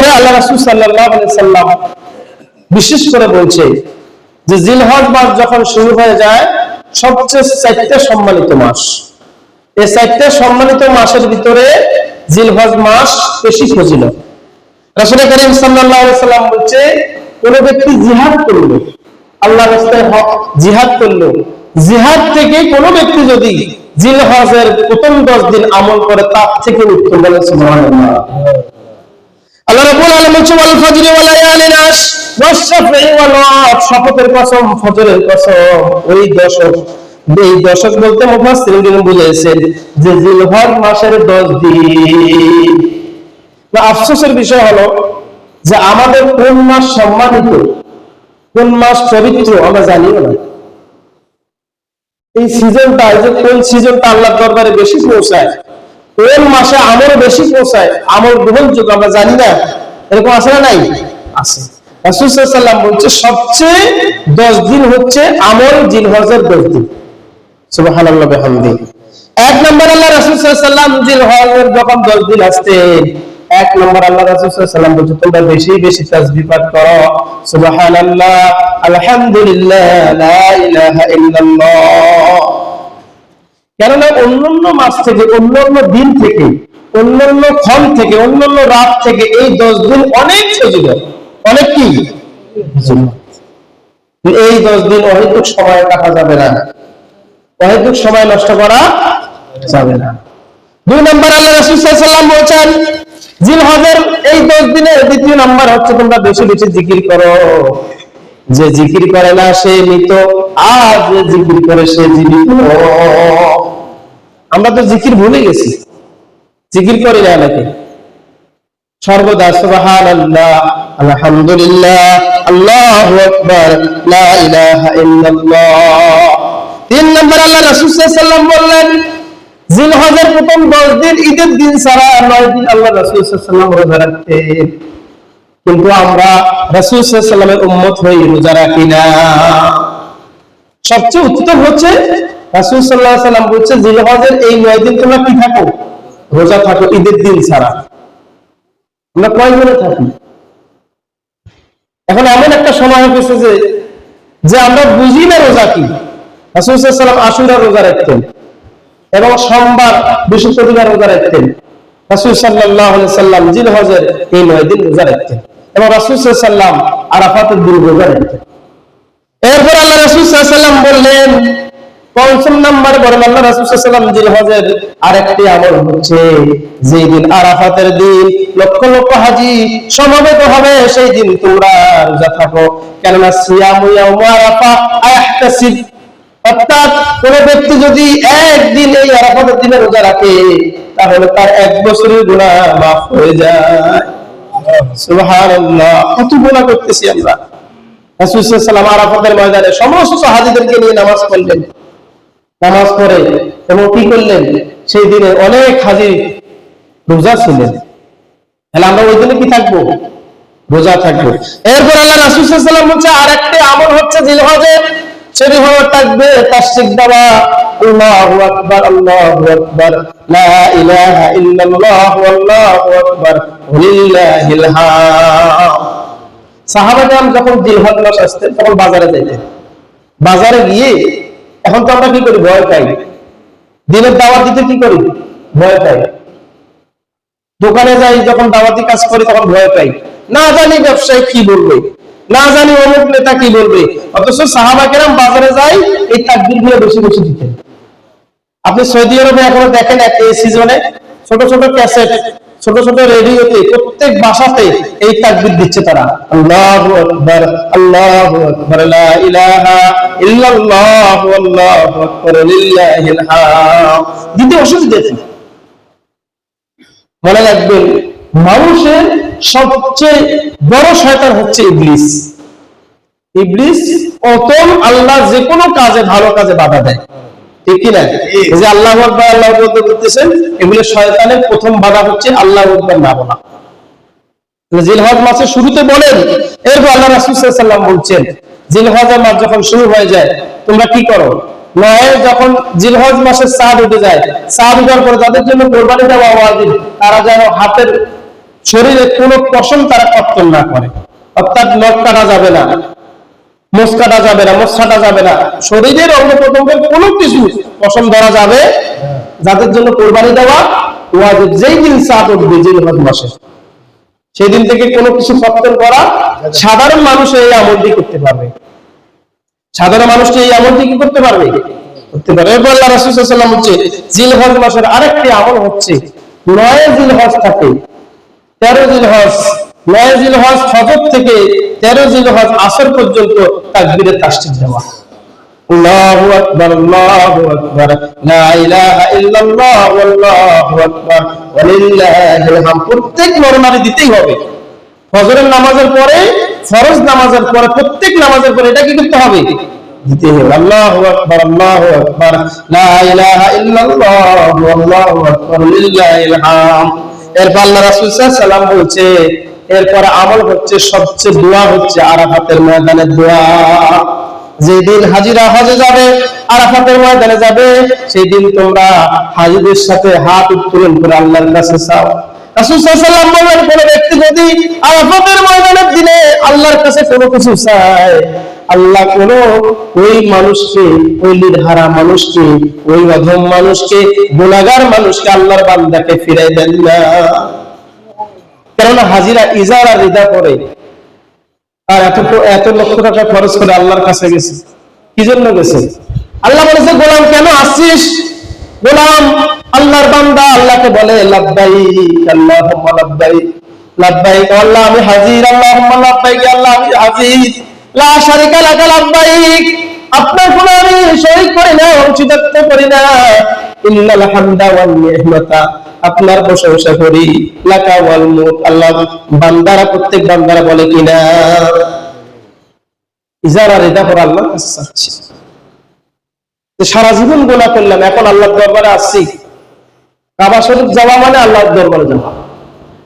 এরপরে আল্লাহ রাসূল সাল্লাল্লাহু আলাইহি সাল্লাম বিশেষ করে বলছে যে জিলহজ মাস যখন শুরু হয়ে যায়, সবচেয়ে 4টা সম্মানিত মাস, এই 4টা সম্মানিত মাসের ভিতরে জিলহজ মাস বেশি ফজিলত। রাসূল করিম সাল্লাল্লাহু আলাইহি সাল্লাম বলছে, কোন ব্যক্তি জিহাদ করলো, আল্লাহর রাস্তায় জিহাদ করলো, জিহাদ থেকে কোন ব্যক্তি যদি জিলহজের প্রথম 10 দিন আমল করে, তার থেকে উত্তম। বলেন সুবহানাল্লাহ। আল্লাহ রাব্বুল আলামিন বলছে, ওয়াল ফাজরি ওয়া লায়ালিন আশ ওয়াশ শাফঈ ওয়াল ওয়াতর, শপথের কসম, ফজরের কসম। ওই দশক, এই দশক বলতে মুফাসসিরিন বুঝাইছেন যে জিলহজ মাসের 10 দিন। না, আফসোসের বিষয় হলো যে আমাদের কোন মাস সম্মানিত, কোন মাস পবিত্র আমরা জানিও না। এই সিজনটা, যে কোন সিজনটা আল্লাহর দরবারে বেশি পৌঁছায়, কোন মাসে আমল বেশি পৌঁছায়, আমল গ্রহণযোগ্য আমরা জানি না। এরকম আছে না? নাই, আছে। রাসূল সাল্লাল্লাহু আলাইহি সাল্লাম বলছে সবচেয়ে 10 দিন হচ্ছে আমল জিলহজের 10 দিন। সুবহানাল্লাহ বিহামদি। এক নম্বর আল্লাহ রাসূল সাল্লাল্লাহু আলাইহি সাল্লাম জিলহজের যখন 10 দিন আসছে, এক নম্বর আল্লাহ রাসূল সাল্লাল্লাহু আলাইহি সাল্লাম বলছে, তোমরা বেশি বেশি তাসবিহ পাঠ করো, সুবহানাল্লাহ, আলহামদুলিল্লাহ, লা ইলাহা ইল্লাল্লাহ। কেননা অন্যান্য মাস থেকে, অন্যান্য দিন থেকে, অন্যান্য ক্ষণ থেকে, অন্যান্য রাত থেকে এই 10 দিন অনেক ফজিলত, অনেক কি এই 10 দিন অহেতুক সময় কাটা যাবে না, অহেতুক সময় নষ্ট করা যাবে না। 2 নম্বর আল্লাহ রাসূল সাল্লাল্লাহু আলাইহি সাল্লাম বলেছেন, জিলহজের এই 10 দিনের দ্বিতীয় নাম্বার হচ্ছে তোমরা বেশি বেশি জিকির করো। যে জিকির করে না সে মৃত, আর যে জিকির করে সে জীবিত। আমরা তো জিকির ভুলে গেছি, জিকির করি না নাকি সর্বদা, সুবহানাল্লাহ, আলহামদুলিল্লাহ, আল্লাহু আকবার, লা ইলাহা ইল্লাল্লাহ। 3 নম্বর আল্লাহ রাসূল সাল্লাল্লাহু আলাইহি সাল্লাম বললেন, জিলহজের প্রথম 10 দিন ঈদের দিন ছাড়া 9 দিন আল্লাহ রাসূল সাল্লাল্লাহু আলাইহি সাল্লাম রোজা রাখতেন। কিন্তু আমরা রাসূল সাল্লাল্লাহু আলাইহি সাল্লামের উম্মত হয়ে রোজা রাখি না। সবচেয়ে উত্তম হচ্ছে রাসূল সাল্লাল্লাহু আলাইহি সাল্লাম বলছে, জিলহজের এই 9 দিন তোমরা কি থাকো? রোজা থাকো, ঈদের দিন ছাড়া। আমরা কয় দিনে থাকি? এখন এমন একটা সময় হয়েছে যে আমরা বুঝি না রোজা কি। রাসূল সাল্লাল্লাহু আলাইহি সাল্লাম আশুরা রোজা রাখতেন এবং সোমবার, বৃহস্পতিবার রোজা রাখতেন। রাসূল সাল্লাল্লাহু আলাইহি সাল্লাম জিলহজের এই 9 দিন রোজা রাখতেন এবং রাসূল সাল্লাল্লাহু আলাইহি সাল্লাম আরাফাতের দিন রোজা রাখতেন। এরপর আল্লাহ রাসূল সাল্লাল্লাহু আলাইহি সাল্লাম বললেন, 5 নম্বরে বলেন আল্লাহ রাসূল সাল্লাল্লাহু আলাইহি সাল্লাম, জিলহজের আরেকটি আমল হচ্ছে যে দিন আরাফাতের দিন লক্ষ লক্ষ হাজী সমবেত হবে, সেই দিন তোমরা রোজা থাকো। কেননা সিয়ামু ইয়াউম আরাফা আয়াহতাসিব, অর্থাৎ কোন ব্যক্তি যদি একদিন এই আরাফাতের দিনে রোজা রাখে, তাহলে তার 1 বছরের গুনাহ মাফ হয়ে যায়। সুবহানাল্লাহ, কত গুনাহ করতেছি আমরা। রাসূল সাল্লাল্লাহু আলাইহি সাল্লাম আরাফাতের ময়দানে সমস্ত হাজীদেরকে নিয়ে নামাজ পড়লেন, নামাজ পড়ে এবং কি করলেন, সেই দিনে অনেক হাজী রোজা ছিলেন। তাহলে আমরা ওই দিনে কি থাকবো? রোজা থাকবো। এরপর আল্লাহ রাসূল সাল্লাল্লাহু আলাইহি সাল্লাম বলছে আরেকটি আমল হচ্ছে জিলহজের, সেটি হলো তাকবীর, তাশরিক দেওয়া, আল্লাহু আকবার, আল্লাহু আকবার, লা ইলাহা ইল্লাল্লাহ, আল্লাহু আকবার, লিল্লাহিল হামদ। সাহাবাগণ যখন জিলহজ মাস আসতেন তখন বাজারে যাইতেন। বাজারে গিয়ে, এখন তো আমরা কি করি? ভয় পাই। দিনের দাওয়াত দিতে কি করি? ভয় পাই। দোকানে যাই, যখন দাওয়াতি কাজ করি তখন ভয় পাই, না জানি ব্যবসায়ী কি বলবে, না জানি অমুক নেতা কি বলবে। অথচ সাহাবা কেরাম বাজারে যাই এই তাকবীর গুলো বেশি বেশি দিতেন। আপনি সৌদি আরবে এখনো দেখেন, এই সিজনে ছোট ছোট ক্যাসেট, ছোট ছোট রেডিওতে, প্রত্যেক বাসাতে এই তাকবীর দিচ্ছে তারা, আল্লাহু আকবার, আল্লাহু আকবার, লা ইলাহা ইল্লাল্লাহ, আল্লাহু আকবার, লিল্লাহিল হামদ দিতে অসুবিধা নেই। মনে রাখবেন, মানুষের সবচেয়ে বড় শয়তান হচ্ছে ইবলিস। ইবলিস প্রথম আল্লাহ যে কোনো কাজে, ভালো কাজে বাধা দেয়, ঠিক কি না? যে আল্লাহু আকবার, আল্লাহু আকবার বলতেছেন, এগুলো শয়তানের প্রথম বাধা হচ্ছে আল্লাহু আকবার না বলা। জিলহজ মাসের শুরুতে বলেন, এরপর আল্লাহ রাসূল সাল্লাল্লাহু আলাইহি সাল্লাম বলছেন, জিলহজ মাস যখন শুরু হয়ে যায় তোমরা কি করো? নয়, যখন জিলহজ মাসের চাঁদ উঠে যায়, চাঁদ উঠার পরে যাদের জন্য কোরবানি দেওয়া ওয়াজিব, তারা যেন হাতের শরীরে কোনো পশম তারা কর্তন না করে, অর্থাৎ নখ কাটা যাবে না, মোষ কাটা যাবে না, মোষ কাটা যাবে না, শরীরের অঙ্গ প্রত্যঙ্গের কোনো কিছু পশম ধরা যাবে, যাদের জন্য কোরবানি দেওয়া ওয়াজিব। যেই দিন চাঁদ উঠবে জিলহজ মাসে, সেই দিন থেকে কোনো কিছু কর্তন করা সাধারণ মানুষ এই আমলটি করতে পারবে, সাধারণ মানুষটি এই আমলটি কি করতে পারবে, করতে পারবে। এরপর আল্লাহ রাসূল সাল্লাল্লাহু আলাইহি ওয়াসাল্লাম হচ্ছে জিলহজ মাসের আরেকটি আমল হচ্ছে 9 জিলহজ থাকে 13 জিলহজ, 9 জিলহজ ফজর থেকে 13 জিলহজ আসর পর্যন্ত তাকবীরে তাসবিহ দেওয়া, আল্লাহু আকবার আল্লাহু আকবার লা ইলাহা ইল্লাল্লাহ আল্লাহু আকবার ওয়ালিল্লাহিল হামদ। প্রত্যেক নরনারী দিতেই হবে। ফজরের নামাজের পরে, ফরজ নামাজের পরে, প্রত্যেক নামাজের পরে এটা কি করতে হবে, দিতে হবে। আল্লাহু আকবার লা ইলাহা ইল্লাল্লাহ আল্লাহু আকবার লিল্লাহিল হামদ। এরপর আল্লাহ রাসূল সাল্লাল্লাহু আলাইহি ওয়াসাল্লাম বলছে, এরপর আমল হচ্ছে সবচেয়ে দোয়া হচ্ছে আরাফাতের ময়দানে দোয়া। যেদিন হাজিরা হজে যাবে, আরাফাতের ময়দানে যাবে, সেই দিন তোমরা হাজিদের সাথে হাত উত্তোলন করে আল্লাহর কাছে চাও। রাসূল সাল্লাল্লাহু আলাইহি ওয়াসাল্লাম বলেন, কোন ব্যক্তি যদি আরাফাতের ময়দানের দিনে আল্লাহর কাছে কোনো কিছু চায়, আল্লাহ কোন ওই মানুষকে, ওই লিডহারা মানুষকে, ওই অধম মানুষকে, গুনাহগার মানুষকে, আল্লাহর বান্দাকে ফিরাই দেন না। কেননা হাজিরা ইজারা রিদা করে, আর এত লক্ষ টাকা খরচ করে আল্লাহর কাছে গেছে, কি জন্য গেছে? আল্লাহ বলেছে, গোলাম কেন আসছিস? গোলাম আল্লাহর বান্দা আল্লাহকে বলে লাব্বাইক আল্লাহুম্মা লাব্বাইক, লাব্বাইক আল্লাহ আমি হাজির, আল্লাহুম্মা লাব্বাইক আল্লাহ আমি হাজির, লা শারিকা লাকা লাব্বাইক আপনার কোনো আমি শরীক করি না, অংশীদারিত্ব করি না, ইন্নাল হামদা ওয়ান নি'মাতা আপনার প্রশংসা করি, লাকা ওয়াল মুলক আল্লাহ বান্দারা, প্রত্যেক বান্দারা বলে কিনা ইজারা রিদা করে আল্লাহর কাছে চাচ্ছি। সারা জীবন গুনাহ করলাম, এখন আল্লাহর দরবারে আসছি। কাবা শরীফ যাওয়া মানে আল্লাহর দরবারে যাওয়া,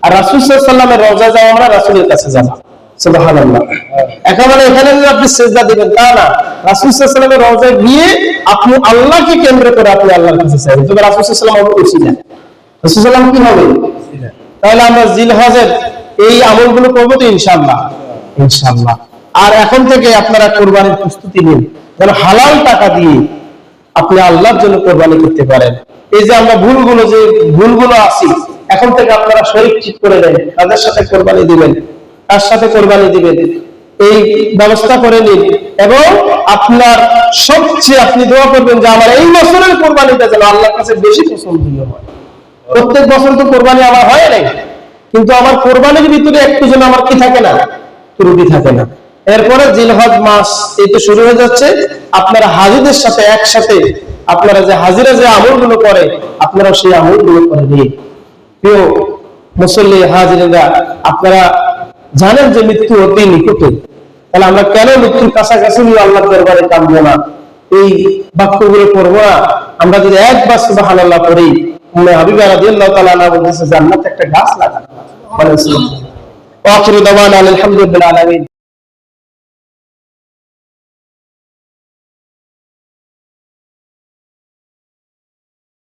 আর রাসূল সাল্লাল্লাহু আলাইহি ওয়াসাল্লামের রওজা যাওয়া মানে রাসূলের কাছে যাওয়া। সুবহানাল্লাহ। একেবারে এখানে যে আপনি সিজদা দিবেন তা না, রাসূল সাল্লাল্লাহু আলাইহি ওয়াসাল্লামের রওজায় গিয়ে আপনি আল্লাহকে কেন্দ্র করে আপনি আল্লাহর কাছে চাইবেন, তবে রাসূল সাল্লাল্লাহু আলাইহি ওয়াসাল্লাম ছিলেন। রাসূল সাল্লাল্লাহু আলাইহি ওয়াসাল্লাম কি হবে? তাহলে আমরা জিলহজের এই আমলগুলো করব তো ইনশাআল্লাহ, ইনশাআল্লাহ। আর এখন থেকে আপনারা কুরবানির প্রস্তুতি নিন, যেন হালাল টাকা দিয়ে আপনি আল্লাহর জন্য কোরবানি করতে পারেন। এই যে আমরা ভুলগুলো আছি, এখন থেকে আপনারা শরীর ঠিক করে দেন, তাদের সাথে কোরবানি দিবেন, তার সাথে কোরবানি দিবেন, এই ব্যবস্থা করে নিন। এবং আপনার সবচেয়ে আপনি দোয়া করবেন যে আমার এই বছরের কোরবানিটা যেন আল্লাহর কাছে বেশি পছন্দনীয় হয়। প্রত্যেক বছর তো কোরবানি আমার হয় নাই, কিন্তু আমার কোরবানির ভিতরে একটু যেন আমার কি থাকে না, ত্রুটি থাকে না। এরপরে জিলহজ মাস এই তো শুরু হয়ে যাচ্ছে, আপনারা হাজিদের সাথে একসাথে আপনারা যে হাজিরা যে আমলগুলো করে আপনারা সেই আমলগুলো করে নিন। প্রিয় মুসল্লি হাজিরা, আপনারা জানেন যে মৃত্যু অতি নিকটে, তাহলে আমরা কেন মৃত্যুর কাছাকাছি নিয়ে আল্লাহর দরবারে কাঁদবো না, এই বাক্যগুলো পড়বো না? আমরা যদি একবার সুবহানাল্লাহ করি, হাবিবা রাদিয়াল্লাহু তাআলা আনহা বলেছে জান্নাতে একটা গাছ লাগানো। আখিরু দাওয়ানা আলহামদুলিল্লাহি আলামিন।